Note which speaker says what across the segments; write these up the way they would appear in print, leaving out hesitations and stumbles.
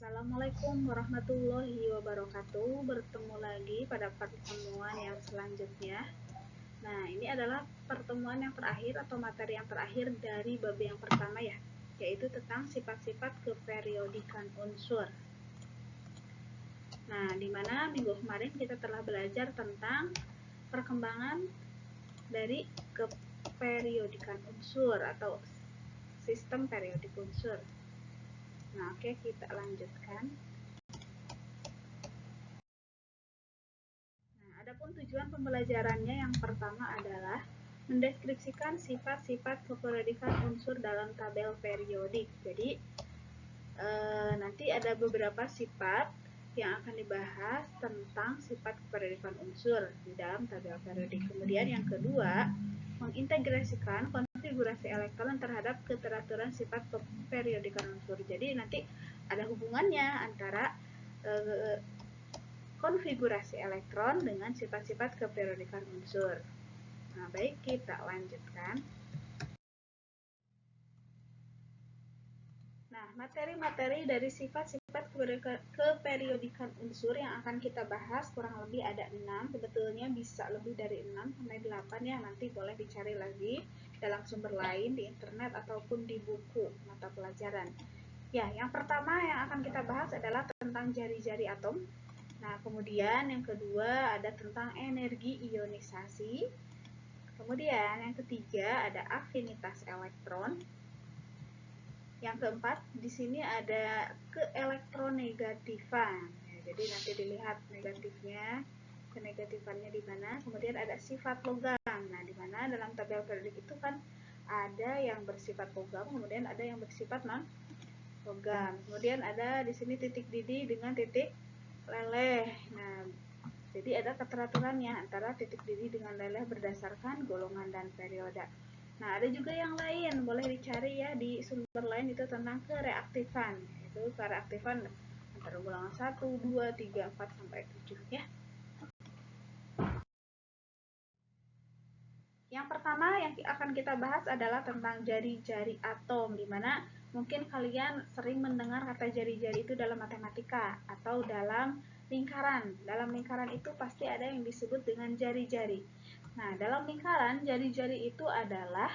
Speaker 1: Assalamualaikum warahmatullahi wabarakatuh. Bertemu lagi pada pertemuan yang selanjutnya. Nah, ini adalah pertemuan yang terakhir atau materi yang terakhir dari bab yang pertama ya, yaitu tentang sifat-sifat keperiodikan unsur. Nah, di mana minggu kemarin kita telah belajar tentang perkembangan dari keperiodikan unsur atau sistem periodik unsur. Nah, oke, kita lanjutkan. Adapun tujuan pembelajarannya yang pertama adalah mendeskripsikan sifat-sifat keperiodikan unsur dalam tabel periodik. Jadi nanti ada beberapa sifat yang akan dibahas tentang sifat keperiodikan unsur di dalam tabel periodik. Kemudian yang kedua, mengintegrasikan konfigurasi elektron terhadap keteraturan sifat keperiodikan unsur. Jadi nanti ada hubungannya antara konfigurasi elektron dengan sifat-sifat keperiodikan unsur. Nah, baik, kita lanjutkan. Nah, materi-materi dari sifat-sifat keperiodikan unsur yang akan kita bahas kurang lebih ada 6. Sebetulnya bisa lebih dari 6 sampai 8 ya. Nanti boleh dicari lagi dalam sumber lain di internet ataupun di buku mata pelajaran. Ya, yang pertama yang akan kita bahas adalah tentang jari-jari atom. Nah, kemudian yang kedua ada tentang energi ionisasi. Kemudian yang ketiga ada afinitas elektron. Yang keempat di sini ada keelektronegatifan. Ya, jadi nanti dilihat negatifnya, kenegatifannya di mana. Kemudian ada sifat logam. Nah, di mana dalam tabel periodik itu kan ada yang bersifat logam, kemudian ada yang bersifat non logam. Kemudian ada di sini titik didih dengan titik leleh. Nah, jadi ada keteraturannya antara titik didih dengan leleh berdasarkan golongan dan periode. Nah, ada juga yang lain, boleh dicari ya di sumber lain itu tentang kereaktifan. Itu kereaktifan antara golongan 1, 2, 3, 4 sampai 7 ya. Yang pertama yang akan kita bahas adalah tentang jari-jari atom, di mana mungkin kalian sering mendengar kata jari-jari itu dalam matematika atau dalam lingkaran. Dalam lingkaran itu pasti ada yang disebut dengan jari-jari. Nah, dalam lingkaran, jari-jari itu adalah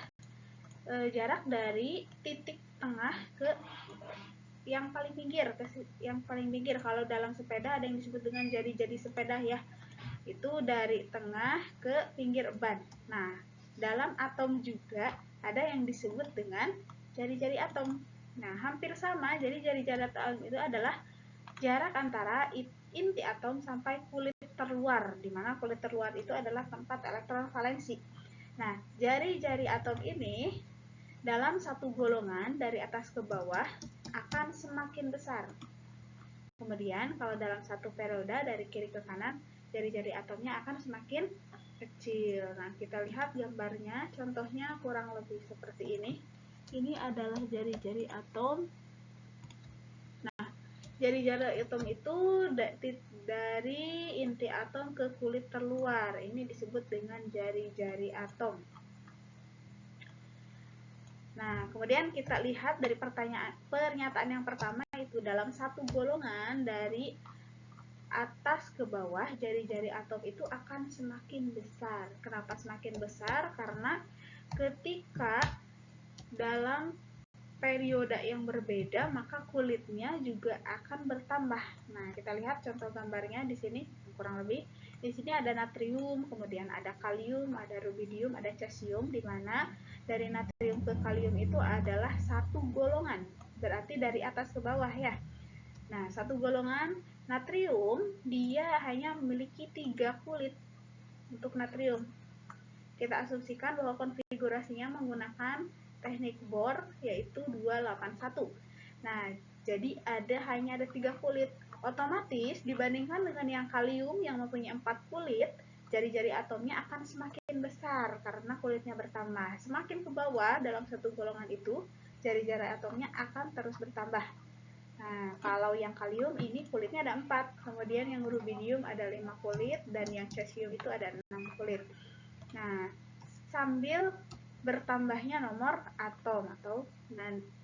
Speaker 1: jarak dari titik tengah ke yang paling pinggir. Kalau dalam sepeda ada yang disebut dengan jari-jari sepeda ya. Itu dari tengah ke pinggir ban. Nah, dalam atom juga ada yang disebut dengan jari-jari atom. Nah, hampir sama. Jadi jari-jari atom itu adalah jarak antara inti atom sampai kulit terluar, di mana kulit terluar itu adalah tempat elektron valensi. Nah, jari-jari atom ini dalam satu golongan dari atas ke bawah akan semakin besar. Kemudian kalau dalam satu periode dari kiri ke kanan, jari-jari atomnya akan semakin kecil. Nah, kita lihat gambarnya, contohnya kurang lebih seperti ini. Ini adalah jari-jari atom. Nah, jari-jari atom itu dari inti atom ke kulit terluar. Ini disebut dengan jari-jari atom. Nah, kemudian kita lihat dari pernyataan yang pertama itu dalam satu golongan dari atas ke bawah, jari-jari atom itu akan semakin besar. Kenapa semakin besar? Karena ketika dalam periode yang berbeda, maka kulitnya juga akan bertambah. Nah, kita lihat contoh gambarnya di sini kurang lebih. Di sini ada natrium, kemudian ada kalium, ada rubidium, ada cesium, di mana dari natrium ke kalium itu adalah satu golongan. Berarti dari atas ke bawah ya. Nah, satu golongan natrium dia hanya memiliki 3 kulit untuk natrium. Kita asumsikan bahwa konfigurasinya menggunakan teknik Bohr yaitu 281. Nah, jadi hanya ada 3 kulit. Otomatis dibandingkan dengan yang kalium yang mempunyai 4 kulit, jari-jari atomnya akan semakin besar karena kulitnya bertambah. Semakin ke bawah dalam satu golongan itu, jari-jari atomnya akan terus bertambah. Nah, kalau yang kalium ini kulitnya ada 4, kemudian yang rubidium ada 5 kulit, dan yang cesium itu ada 6 kulit. Nah, sambil bertambahnya nomor atom atau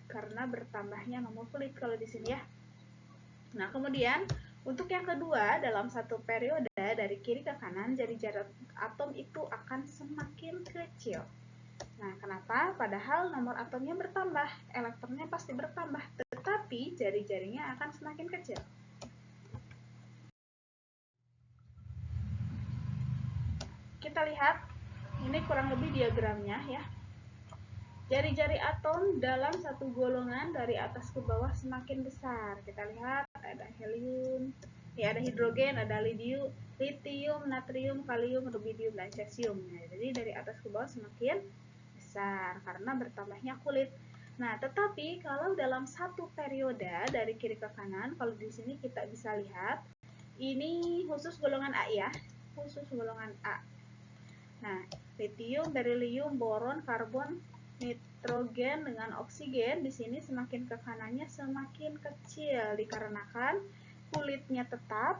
Speaker 1: karena bertambahnya nomor kulit kalau di sini ya. Nah, kemudian untuk yang kedua, dalam satu periode dari kiri ke kanan, jari-jari atom itu akan semakin kecil. Nah, kenapa? Padahal nomor atomnya bertambah, elektronnya pasti bertambah, tetapi jari-jarinya akan semakin kecil. Kita lihat, ini kurang lebih diagramnya ya. Jari-jari atom dalam satu golongan dari atas ke bawah semakin besar. Kita lihat ada helium, ya ada hidrogen, ada litium, natrium, kalium, rubidium, dan cesium. Nah, jadi dari atas ke bawah semakin besar karena bertambahnya kulit. Nah, tetapi kalau dalam satu periode dari kiri ke kanan, kalau di sini kita bisa lihat, ini khusus golongan A ya, khusus golongan A. Nah, litium, berilium, boron, karbon, nitrogen dengan oksigen di sini semakin ke kanannya semakin kecil dikarenakan kulitnya tetap,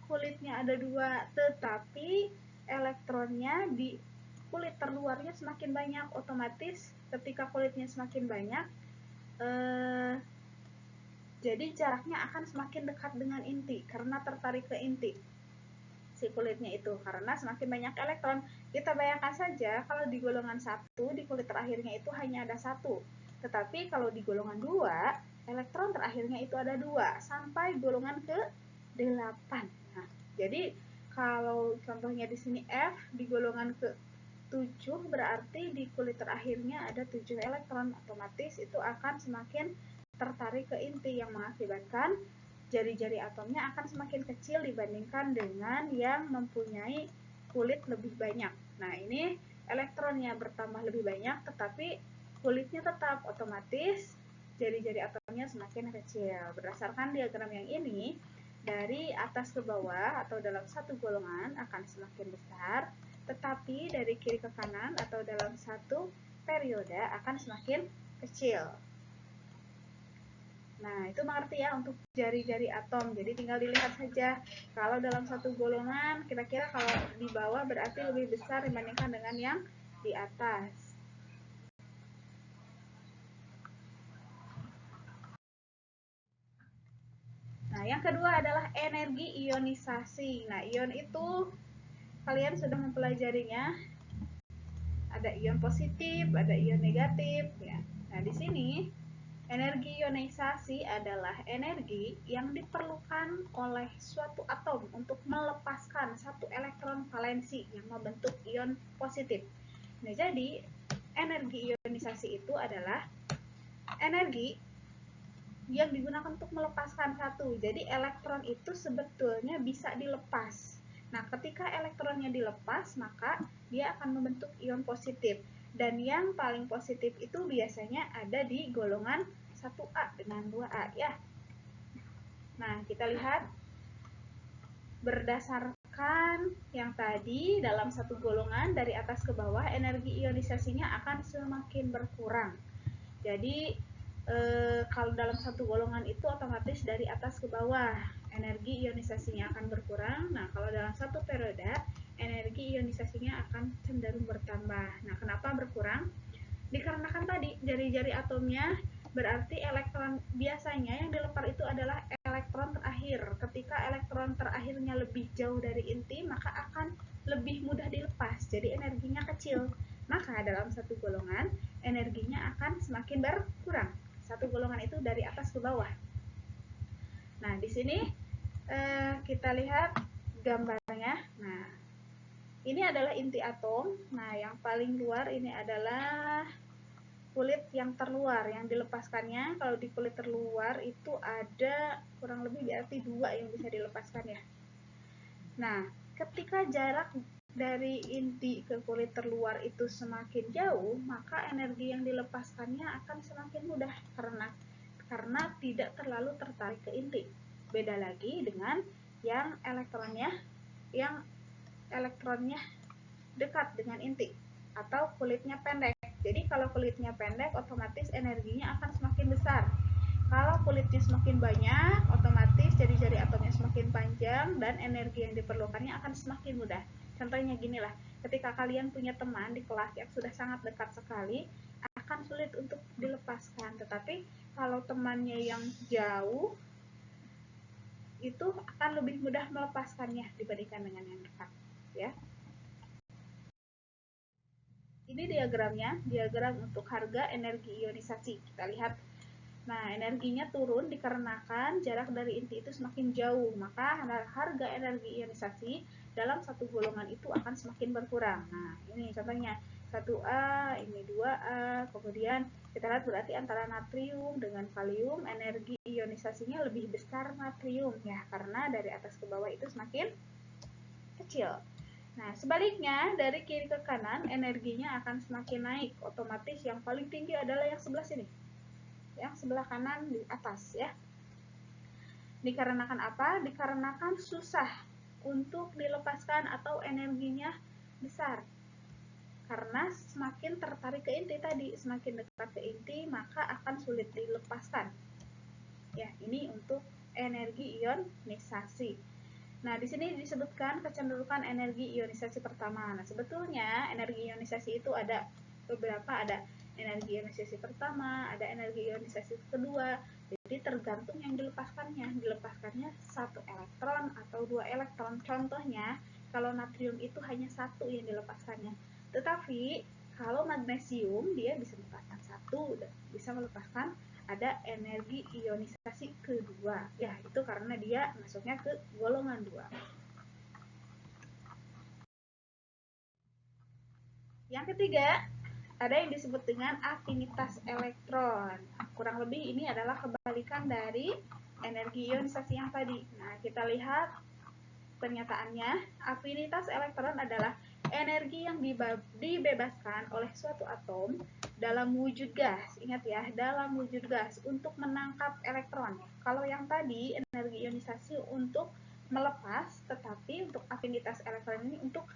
Speaker 1: kulitnya ada dua, tetapi elektronnya di kulit terluarnya semakin banyak. Otomatis ketika kulitnya semakin banyak, jadi jaraknya akan semakin dekat dengan inti karena tertarik ke inti si kulitnya itu, karena semakin banyak elektron. Kita bayangkan saja kalau di golongan 1 di kulit terakhirnya itu hanya ada 1, tetapi kalau di golongan 2 elektron terakhirnya itu ada 2 sampai golongan ke 8. Nah, jadi kalau contohnya di sini F di golongan ke 7 berarti di kulit terakhirnya ada 7 elektron, otomatis itu akan semakin tertarik ke inti yang mengakibatkan jari-jari atomnya akan semakin kecil dibandingkan dengan yang mempunyai kulit lebih banyak. Nah, ini elektronnya bertambah lebih banyak tetapi kulitnya tetap, otomatis jari-jari atomnya semakin kecil. Berdasarkan diagram yang ini, dari atas ke bawah atau dalam satu golongan akan semakin besar, tetapi dari kiri ke kanan atau dalam satu periode akan semakin kecil. Nah, itu mengerti ya untuk jari-jari atom. Jadi tinggal dilihat saja. Kalau dalam satu golongan, kira-kira kalau di bawah berarti lebih besar dibandingkan dengan yang di atas. Nah, yang kedua adalah energi ionisasi. Nah, ion itu kalian sudah mempelajarinya. Ada ion positif, ada ion negatif ya. Nah, di sini energi ionisasi adalah energi yang diperlukan oleh suatu atom untuk melepaskan satu elektron valensi yang membentuk ion positif. Nah, jadi energi ionisasi itu adalah energi yang digunakan untuk melepaskan satu. Jadi elektron itu sebetulnya bisa dilepas. Nah, ketika elektronnya dilepas, maka dia akan membentuk ion positif. Dan yang paling positif itu biasanya ada di golongan 1A dengan 2A ya. Nah, kita lihat berdasarkan yang tadi dalam satu golongan dari atas ke bawah energi ionisasinya akan semakin berkurang. Jadi kalau dalam satu golongan itu otomatis dari atas ke bawah energi ionisasinya akan berkurang. Nah, kalau dalam satu periode energi ionisasinya akan cenderung bertambah. Nah, kenapa berkurang? Dikarenakan tadi jari-jari atomnya berarti elektron biasanya yang dilepar itu adalah elektron terakhir. Ketika elektron terakhirnya lebih jauh dari inti, maka akan lebih mudah dilepas. Jadi energinya kecil. Maka dalam satu golongan energinya akan semakin berkurang. Satu golongan itu dari atas ke bawah. Nah, di sini kita lihat gambarnya. Nah, ini adalah inti atom. Nah, yang paling luar ini adalah kulit yang terluar, yang dilepaskannya. Kalau di kulit terluar itu ada kurang lebih berarti 2 yang bisa dilepaskan ya. Nah, ketika jarak dari inti ke kulit terluar itu semakin jauh, maka energi yang dilepaskannya akan semakin mudah karena tidak terlalu tertarik ke inti. Beda lagi dengan yang elektronnya dekat dengan inti atau kulitnya pendek. Jadi kalau kulitnya pendek, otomatis energinya akan semakin besar. Kalau kulitnya semakin banyak, otomatis jari-jari atomnya semakin panjang dan energi yang diperlukannya akan semakin mudah. Contohnya ginilah, ketika kalian punya teman di kelas yang sudah sangat dekat sekali, akan sulit untuk dilepaskan. Tetapi kalau temannya yang jauh, itu akan lebih mudah melepaskannya dibandingkan dengan yang dekat, ya. Ini diagramnya, diagram untuk harga energi ionisasi. Kita lihat. Nah, energinya turun dikarenakan jarak dari inti itu semakin jauh, maka harga energi ionisasi dalam satu golongan itu akan semakin berkurang. Nah, ini contohnya 1A, ini 2A, kemudian kita lihat berarti antara natrium dengan kalium energi ionisasinya lebih besar natrium ya, karena dari atas ke bawah itu semakin kecil. Nah, sebaliknya dari kiri ke kanan energinya akan semakin naik, otomatis yang paling tinggi adalah yang sebelah sini. Yang sebelah kanan di atas ya. Dikarenakan apa? Dikarenakan susah untuk dilepaskan atau energinya besar. Karena semakin tertarik ke inti tadi, semakin dekat ke inti maka akan sulit dilepaskan. Ya, ini untuk energi ionisasi. Nah, di sini disebutkan kecenderungan energi ionisasi pertama. Nah, sebetulnya energi ionisasi itu ada beberapa, ada energi ionisasi pertama, ada energi ionisasi kedua. Jadi tergantung yang dilepaskannya. Dilepaskannya 1 elektron atau 2 elektron. Contohnya, kalau natrium itu hanya 1 yang dilepaskannya. Tetapi kalau magnesium dia bisa melepaskan 1, bisa melepaskan ada energi ionisasi kedua. Ya, itu karena dia masuknya ke golongan 2. Yang ketiga, ada yang disebut dengan afinitas elektron. Kurang lebih ini adalah kebalikan dari energi ionisasi yang tadi. Nah, kita lihat pernyataannya. Afinitas elektron adalah energi yang dibebaskan oleh suatu atom dalam wujud gas. Ingat ya, dalam wujud gas untuk menangkap elektron. Kalau yang tadi energi ionisasi untuk melepas, tetapi untuk afinitas elektron ini untuk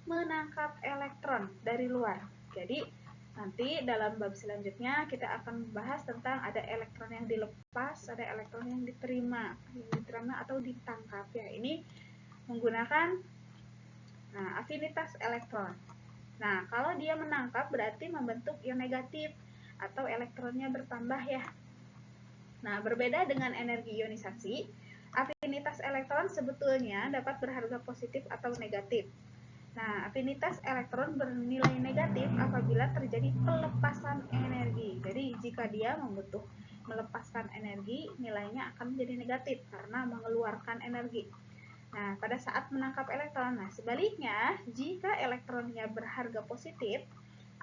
Speaker 1: menangkap elektron dari luar. Jadi nanti dalam bab selanjutnya kita akan membahas tentang ada elektron yang dilepas, ada elektron yang diterima atau ditangkap ya. Ini menggunakan afinitas elektron. Nah, kalau dia menangkap berarti membentuk ion negatif atau elektronnya bertambah ya. Nah, berbeda dengan energi ionisasi, afinitas elektron sebetulnya dapat berharga positif atau negatif. Nah, afinitas elektron bernilai negatif apabila terjadi pelepasan energi. Jadi, jika dia melepaskan energi, nilainya akan menjadi negatif karena mengeluarkan energi. Nah, pada saat menangkap elektron, nah sebaliknya, jika elektronnya berharga positif,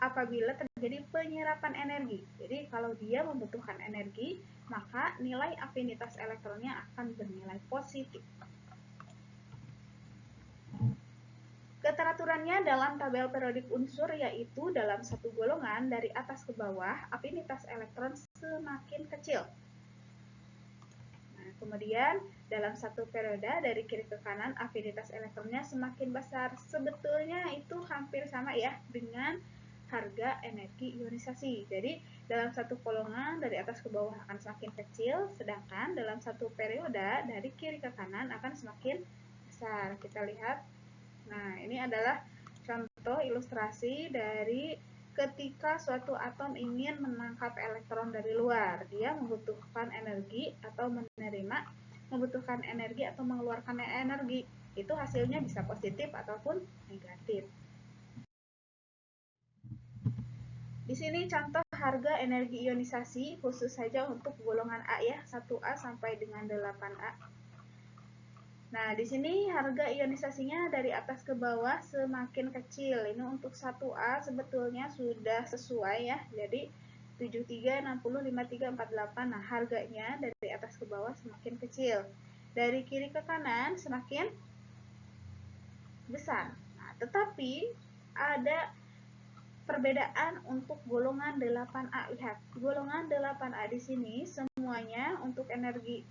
Speaker 1: apabila terjadi penyerapan energi. Jadi, kalau dia membutuhkan energi, maka nilai afinitas elektronnya akan bernilai positif. Keteraturannya dalam tabel periodik unsur yaitu dalam satu golongan dari atas ke bawah, afinitas elektron semakin kecil. Nah, kemudian dalam satu periode dari kiri ke kanan afinitas elektronnya semakin besar. Sebetulnya itu hampir sama ya dengan harga energi ionisasi. Jadi dalam satu golongan dari atas ke bawah akan semakin kecil, sedangkan dalam satu periode dari kiri ke kanan akan semakin besar. Kita lihat. Nah, ini adalah contoh ilustrasi dari ketika suatu atom ingin menangkap elektron dari luar, dia membutuhkan energi atau membutuhkan energi atau mengeluarkan energi. Itu hasilnya bisa positif ataupun negatif. Di sini contoh harga energi ionisasi khusus saja untuk golongan A ya, 1A sampai dengan 8A. Nah, di sini harga ionisasinya dari atas ke bawah semakin kecil. Ini untuk 1A sebetulnya sudah sesuai ya. Jadi 73, 60, 53, 48. Nah, harganya dari atas ke bawah semakin kecil. Dari kiri ke kanan semakin besar. Nah, tetapi ada perbedaan untuk golongan 8A. Lihat, golongan 8A di sini semuanya untuk energi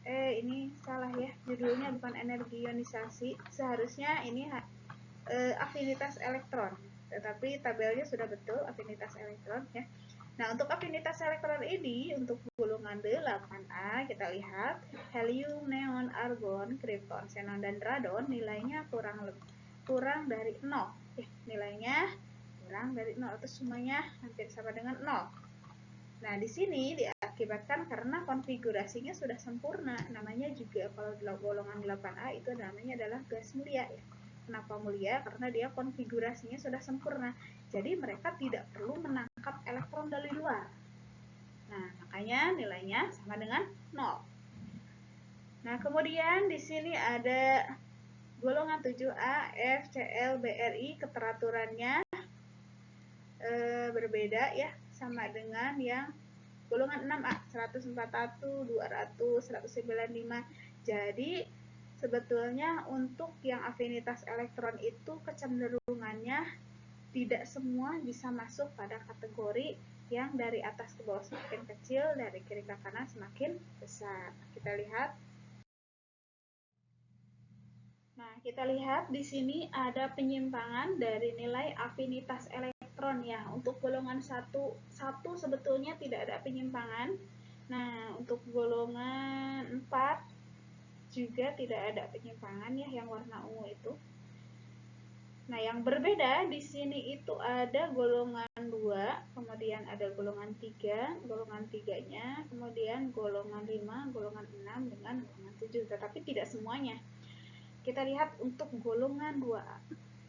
Speaker 1: ini salah ya, judulnya bukan energi ionisasi, seharusnya ini afinitas elektron, tetapi tabelnya sudah betul afinitas elektron ya. Nah, untuk afinitas elektron ini untuk golongan 8A kita lihat helium, neon, argon, kripton, xenon dan radon nilainya kurang dari 0 nilainya kurang dari 0 atau semuanya hampir sama dengan 0. Nah, di sini diakibatkan karena konfigurasinya sudah sempurna. Namanya juga kalau golongan 8A itu namanya adalah gas mulia ya. Kenapa mulia? Karena dia konfigurasinya sudah sempurna. Jadi mereka tidak perlu menangkap elektron dari luar. Nah, makanya nilainya sama dengan 0. Nah, kemudian di sini ada golongan 7A, F, Cl, Bri, keteraturannya berbeda ya, sama dengan yang golongan 6A, 141, 200, 195. Jadi sebetulnya untuk yang afinitas elektron itu kecenderungannya tidak semua bisa masuk pada kategori yang dari atas ke bawah semakin kecil, dari kiri ke kanan semakin besar. Kita lihat. Nah, kita lihat di sini ada penyimpangan dari nilai afinitas elektron ya. Untuk golongan 1 sebetulnya tidak ada penyimpangan. Nah, untuk golongan 4 juga tidak ada penyimpangan ya, yang warna ungu itu. Nah, yang berbeda di sini itu ada golongan 2, kemudian ada golongan 3, golongan 3-nya, kemudian golongan 5, golongan 6 dengan golongan 7, tetapi tidak semuanya. Kita lihat untuk golongan 2A.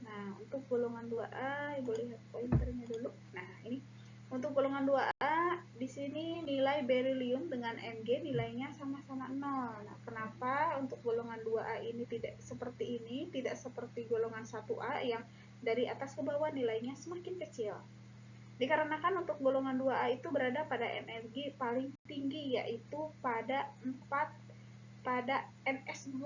Speaker 1: Nah, untuk golongan 2A, Ibu lihat pointernya dulu. Nah, ini untuk golongan 2A, di sini nilai berilium dengan Mg nilainya sama-sama 0. Nah, kenapa untuk golongan 2A ini tidak seperti ini, tidak seperti golongan 1A yang dari atas ke bawah nilainya semakin kecil? Dikarenakan untuk golongan 2A itu berada pada energi paling tinggi, yaitu pada NS2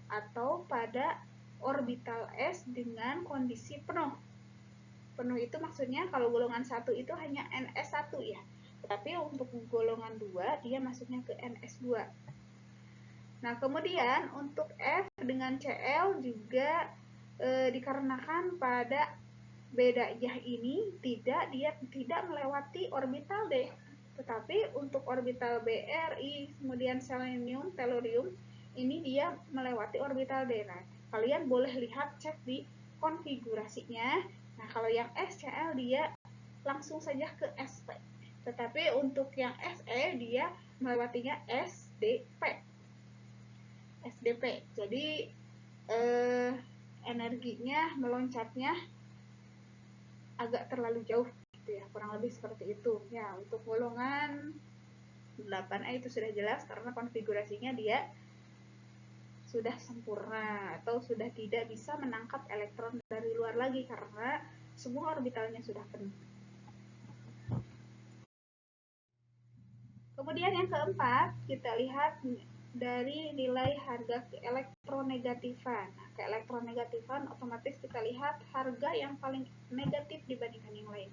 Speaker 1: atau pada orbital S dengan kondisi penuh. Penuh itu maksudnya kalau golongan 1 itu hanya NS1 ya. Tetapi untuk golongan 2 dia masuknya ke NS2. Nah, kemudian untuk F dengan Cl juga dikarenakan pada bedanya ini dia tidak melewati orbital D. Tetapi untuk orbital Bri, kemudian selenium, tellurium, ini dia melewati orbital D. Nah, kalian boleh lihat, cek di konfigurasinya. Nah, kalau yang SCl dia langsung saja ke Sp. Tetapi untuk yang Se dia melewatinya SDP. Jadi energinya meloncatnya agak terlalu jauh gitu ya, kurang lebih seperti itu. Ya, untuk golongan 8A itu sudah jelas karena konfigurasinya dia sudah sempurna atau sudah tidak bisa menangkap elektron dari luar lagi karena semua orbitalnya sudah penuh. Kemudian yang keempat, kita lihat dari nilai harga keelektronegatifan. Nah, keelektronegatifan otomatis kita lihat harga yang paling negatif dibandingkan yang lain.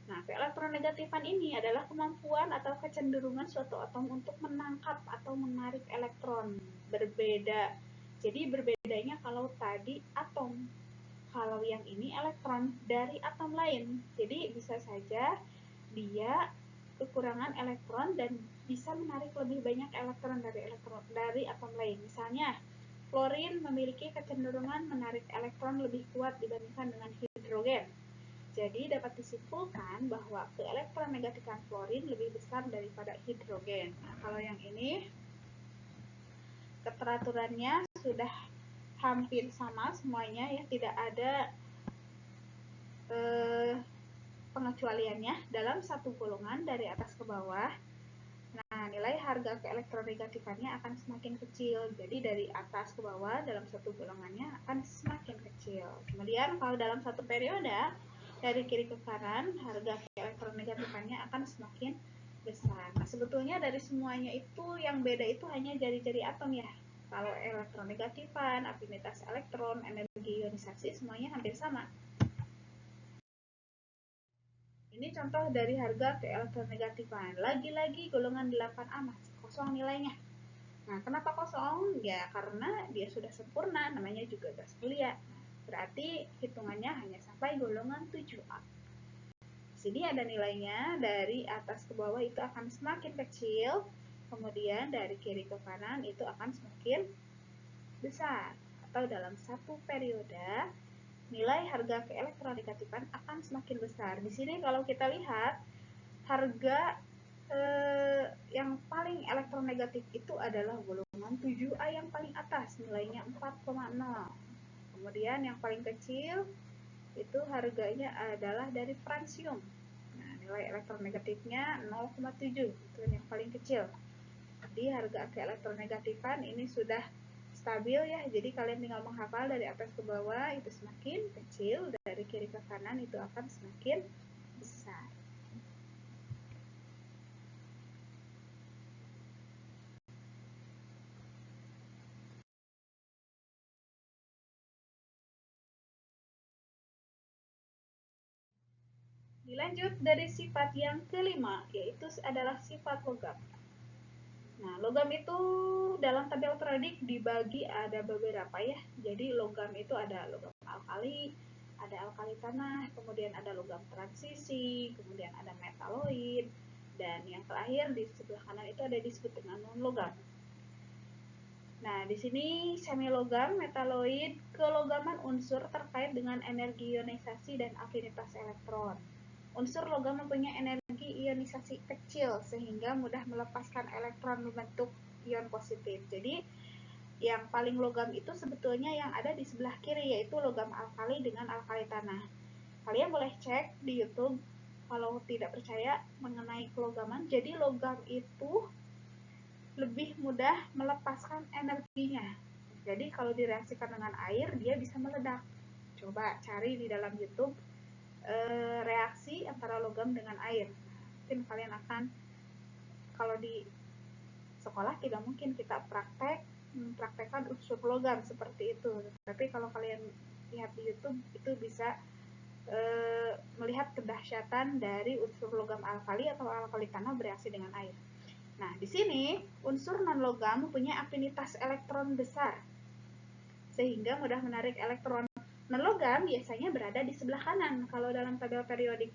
Speaker 1: Nah, keelektronegatifan ini adalah kemampuan atau kecenderungan suatu atom untuk menangkap atau menarik elektron. Berbeda. Jadi berbedanya kalau tadi atom. Kalau yang ini elektron dari atom lain. Jadi bisa saja dia kekurangan elektron dan bisa menarik lebih banyak elektron dari atom lain. Misalnya, fluorin memiliki kecenderungan menarik elektron lebih kuat dibandingkan dengan hidrogen. Jadi dapat disimpulkan bahwa keelektronegatifan fluorin lebih besar daripada hidrogen. Nah, kalau yang ini keteraturannya sudah hampir sama semuanya ya, tidak ada pengecualiannya dalam satu golongan dari atas ke bawah. Nah, nilai harga keelektronegatifannya akan semakin kecil. Jadi dari atas ke bawah dalam satu golongannya akan semakin kecil. Kemudian kalau dalam satu periode dari kiri ke kanan, harga elektronegatifannya akan semakin besar. Nah, sebetulnya dari semuanya itu yang beda itu hanya jari-jari atom ya. Kalau elektronegatifan, afinitas elektron, energi ionisasi semuanya hampir sama. Ini contoh dari harga keelektronegatifan. Lagi-lagi golongan 8A masih kosong nilainya. Nah, kenapa kosong? Ya, karena dia sudah sempurna, namanya juga gas mulia. Berarti hitungannya hanya sampai golongan 7A. Sini ada nilainya, dari atas ke bawah itu akan semakin kecil, kemudian dari kiri ke kanan itu akan semakin besar. Atau dalam satu periode, nilai harga keelektronegatifan akan semakin besar. Di sini kalau kita lihat, harga yang paling elektronegatif itu adalah golongan 7A yang paling atas, nilainya 4,0. Kemudian yang paling kecil itu harganya adalah dari francium. Nah, nilai elektronegatifnya 0,7, itu yang paling kecil. Jadi harga keelektronegatifan ini sudah stabil ya, jadi kalian tinggal menghafal dari atas ke bawah, itu semakin kecil, dari kiri ke kanan itu akan semakin besar. Dilanjut dari sifat yang kelima, yaitu adalah sifat logam. Nah, logam itu dalam tabel periodik dibagi ada beberapa ya. Jadi logam itu ada logam alkali, ada alkali tanah, kemudian ada logam transisi, kemudian ada metaloid, dan yang terakhir di sebelah kanan itu ada disebut dengan non logam. Nah, di sini semi logam, metaloid, kelogaman unsur terkait dengan energi ionisasi dan afinitas elektron. Unsur logam mempunyai energi ionisasi kecil sehingga mudah melepaskan elektron membentuk ion positif. Jadi yang paling logam itu sebetulnya yang ada di sebelah kiri, yaitu logam alkali dengan alkali tanah. Kalian boleh cek di YouTube kalau tidak percaya mengenai kelogaman. Jadi logam itu lebih mudah melepaskan energinya. Jadi kalau direaksikan dengan air dia bisa meledak. Coba cari di dalam YouTube reaksi antara logam dengan air. Mungkin kalian akan, kalau di sekolah tidak mungkin kita praktekkan unsur logam seperti itu. Tapi kalau kalian lihat di YouTube itu bisa melihat kedahsyatan dari unsur logam alkali atau alkali tanah bereaksi dengan air. Nah, di sini unsur non logam mempunyai afinitas elektron besar sehingga mudah menarik elektron. Non logam biasanya berada di sebelah kanan kalau dalam tabel periodik.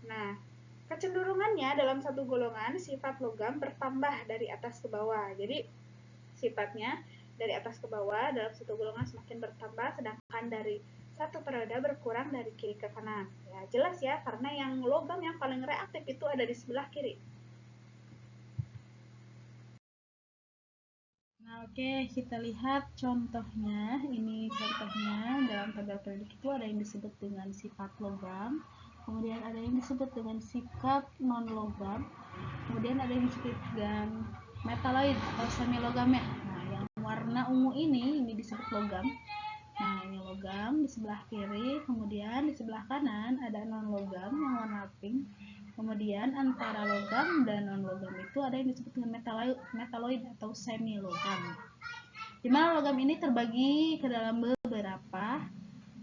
Speaker 1: Nah, kecenderungannya dalam satu golongan sifat logam bertambah dari atas ke bawah. Jadi sifatnya dari atas ke bawah dalam satu golongan semakin bertambah, sedangkan dari satu periode berkurang dari kiri ke kanan. Ya, jelas ya, karena yang logam yang paling reaktif itu ada di sebelah kiri. Nah, oke, kita lihat contohnya. Ini contohnya dalam tabel periodik itu ada yang disebut dengan sifat logam, kemudian ada yang disebut dengan sifat non logam, kemudian ada yang disebut dengan metaloid atau semi logamnya. Nah, yang warna ungu ini disebut logam. Nah, ini logam di sebelah kiri, kemudian di sebelah kanan ada non logam yang warna pink. Kemudian antara logam dan non logam itu ada yang disebut dengan metaloid atau semi logam. Di mana logam ini terbagi ke dalam beberapa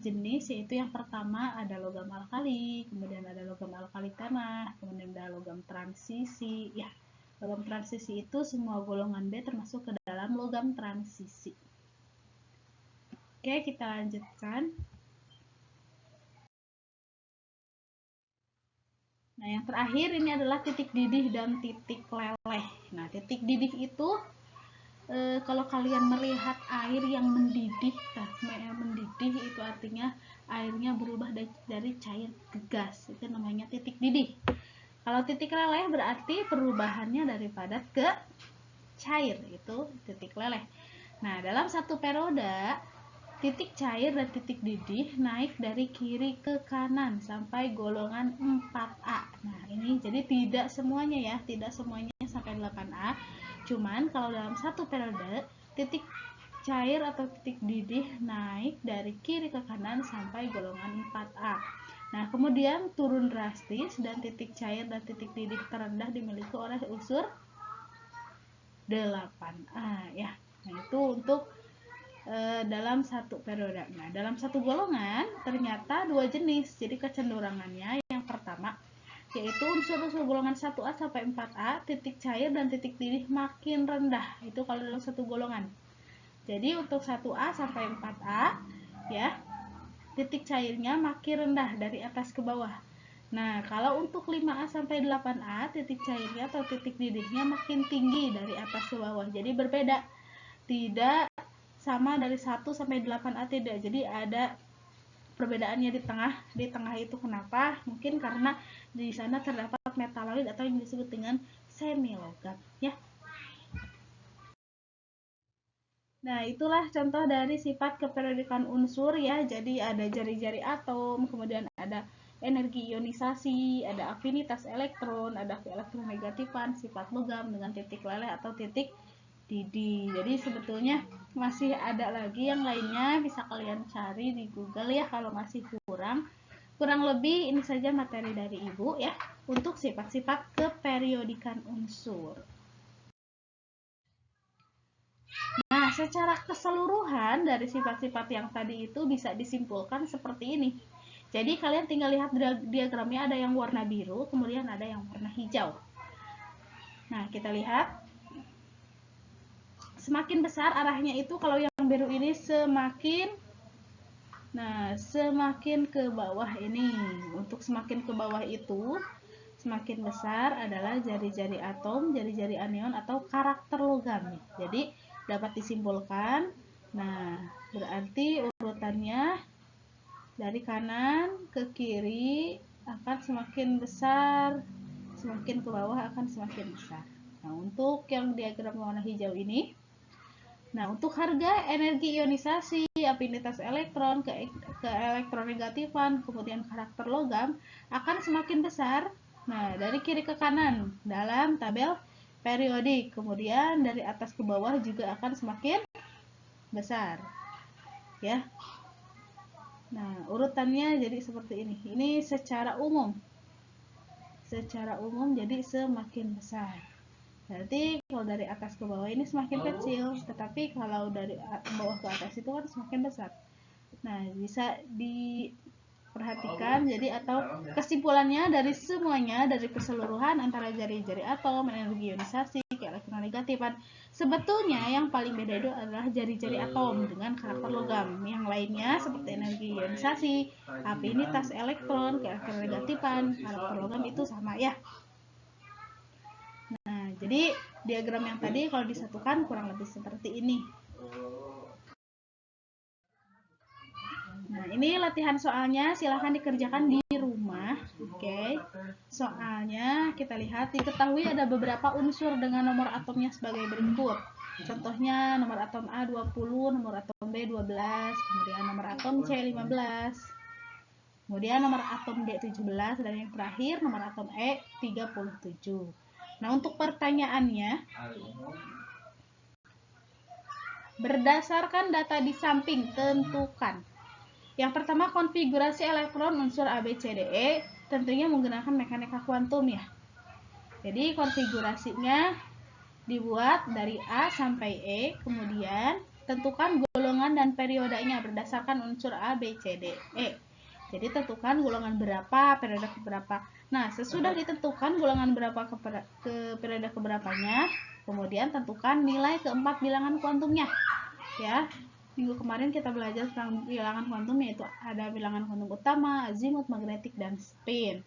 Speaker 1: jenis, yaitu yang pertama ada logam alkali, kemudian ada logam alkali tanah, kemudian ada logam transisi. Ya, logam transisi itu semua golongan B termasuk ke dalam logam transisi. Oke, kita lanjutkan. Nah, yang terakhir ini adalah titik didih dan titik leleh. Nah, titik didih itu kalau kalian melihat air yang mendidih, mendidih itu artinya airnya berubah dari cair ke gas. Itu namanya titik didih. Kalau titik leleh berarti perubahannya dari padat ke cair, itu titik leleh. Nah, dalam satu periode titik cair dan titik didih naik dari kiri ke kanan sampai golongan 4A. Nah, ini jadi tidak semuanya ya, tidak semuanya sampai 8A. Cuman kalau dalam satu periode titik cair atau titik didih naik dari kiri ke kanan sampai golongan 4A. Nah, kemudian turun drastis dan titik cair dan titik didih terendah dimiliki oleh unsur 8A ya. Nah, itu untuk dalam satu periode. Nah, dalam satu golongan ternyata dua jenis. Jadi kecenderungannya yang pertama yaitu unsur-unsur golongan 1A sampai 4A, titik cair dan titik didih makin rendah. Itu kalau dalam satu golongan. Jadi untuk 1A sampai 4A ya, titik cairnya makin rendah dari atas ke bawah. Nah, kalau untuk 5A sampai 8A, titik cairnya atau titik didihnya makin tinggi dari atas ke bawah. Jadi berbeda. Tidak sama dari 1 sampai 8A tidak. Jadi ada perbedaannya di tengah itu kenapa? Mungkin karena di sana terdapat metaloid atau yang disebut dengan semilogam ya. Nah, itulah contoh dari sifat keperiodikan unsur ya. Jadi ada jari-jari atom, kemudian ada energi ionisasi, ada afinitas elektron, ada keelektronegatifan, sifat logam dengan titik leleh atau titik didih. Jadi sebetulnya masih ada lagi yang lainnya, bisa kalian cari di Google ya kalau masih kurang. Kurang lebih ini saja materi dari Ibu ya untuk sifat-sifat keperiodikan unsur. Nah, secara keseluruhan dari sifat-sifat yang tadi itu bisa disimpulkan seperti ini. Jadi kalian tinggal lihat diagramnya, ada yang warna biru, kemudian ada yang warna hijau. Nah, kita lihat. Semakin besar arahnya itu, kalau yang biru ini semakin ke bawah ini. Untuk semakin ke bawah itu, semakin besar adalah jari-jari atom, jari-jari anion atau karakter logam. Jadi dapat disimpulkan, nah berarti urutannya dari kanan ke kiri akan semakin besar, semakin ke bawah akan semakin besar. Nah, untuk yang diagram warna hijau ini, nah untuk harga energi ionisasi, afinitas elektron, keelektronegatifan, kemudian karakter logam akan semakin besar. Nah, dari kiri ke kanan dalam tabel periodik, kemudian dari atas ke bawah juga akan semakin besar ya. Nah, urutannya jadi seperti ini. Ini secara umum jadi semakin besar. Berarti kalau dari atas ke bawah ini semakin kecil, tetapi kalau dari bawah ke atas itu kan semakin besar. Nah, bisa diperhatikan jadi, atau kesimpulannya dari semuanya, dari keseluruhan antara jari-jari atom, energi ionisasi, keelektronegatifan, sebetulnya yang paling beda itu adalah jari-jari atom dengan karakter logam. Yang lainnya seperti energi ionisasi, afinitas elektron, keelektronegatifan, karakter logam itu sama ya. Nah, jadi diagram yang tadi kalau disatukan kurang lebih seperti ini. Nah, ini latihan soalnya, silahkan dikerjakan di rumah. Oke. Soalnya kita lihat, diketahui ada beberapa unsur dengan nomor atomnya sebagai berikut. Contohnya nomor atom A 20, nomor atom B 12, kemudian nomor atom C 15, kemudian nomor atom D 17, dan yang terakhir nomor atom E 37. Nah, untuk pertanyaannya, berdasarkan data di samping, tentukan. Yang pertama, konfigurasi elektron unsur A, B, C, D, E tentunya menggunakan mekanika kuantum ya. Jadi konfigurasinya dibuat dari A sampai E, kemudian tentukan golongan dan periodenya berdasarkan unsur A, B, C, D, E. Jadi tentukan golongan berapa, periode keberapa. Nah, sesudah ditentukan golongan berapa ke periode keberapanya, kemudian tentukan nilai keempat bilangan kuantumnya ya. Minggu kemarin kita belajar tentang bilangan kuantum, yaitu ada bilangan kuantum utama, azimut, magnetik, dan spin.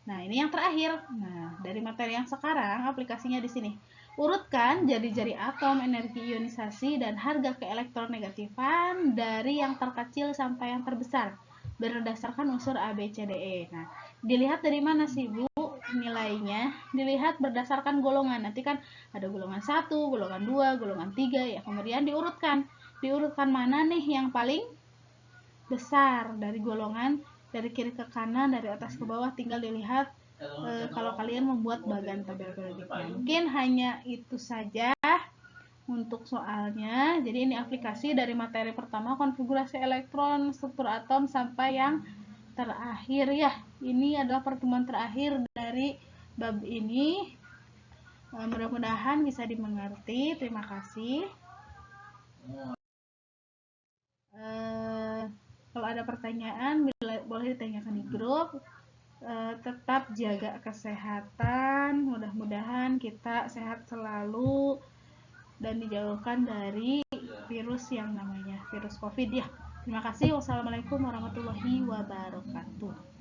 Speaker 1: Nah, ini yang terakhir. Nah, dari materi yang sekarang, aplikasinya di sini. Urutkan jari-jari atom, energi ionisasi, dan harga keelektronegatifan dari yang terkecil sampai yang terbesar berdasarkan unsur A, B, C, D, E. Nah, dilihat dari mana sih, Bu? Nilainya dilihat berdasarkan golongan. Nanti kan ada golongan 1, golongan 2, golongan 3 ya. Kemudian diurutkan mana nih yang paling besar dari golongan, dari kiri ke kanan, dari atas ke bawah. Tinggal dilihat kalau kalian membuat bagan tabel periodiknya. Mungkin hanya itu saja untuk soalnya. Jadi ini aplikasi dari materi pertama, konfigurasi elektron, struktur atom, sampai yang terakhir ya. Ini adalah pertemuan terakhir dari bab ini. Mudah-mudahan bisa dimengerti. Terima kasih. Kalau ada pertanyaan boleh ditanyakan di grup. Tetap jaga kesehatan. Mudah-mudahan kita sehat selalu dan dijauhkan dari virus yang namanya virus COVID ya. Terima kasih. Wassalamualaikum warahmatullahi wabarakatuh.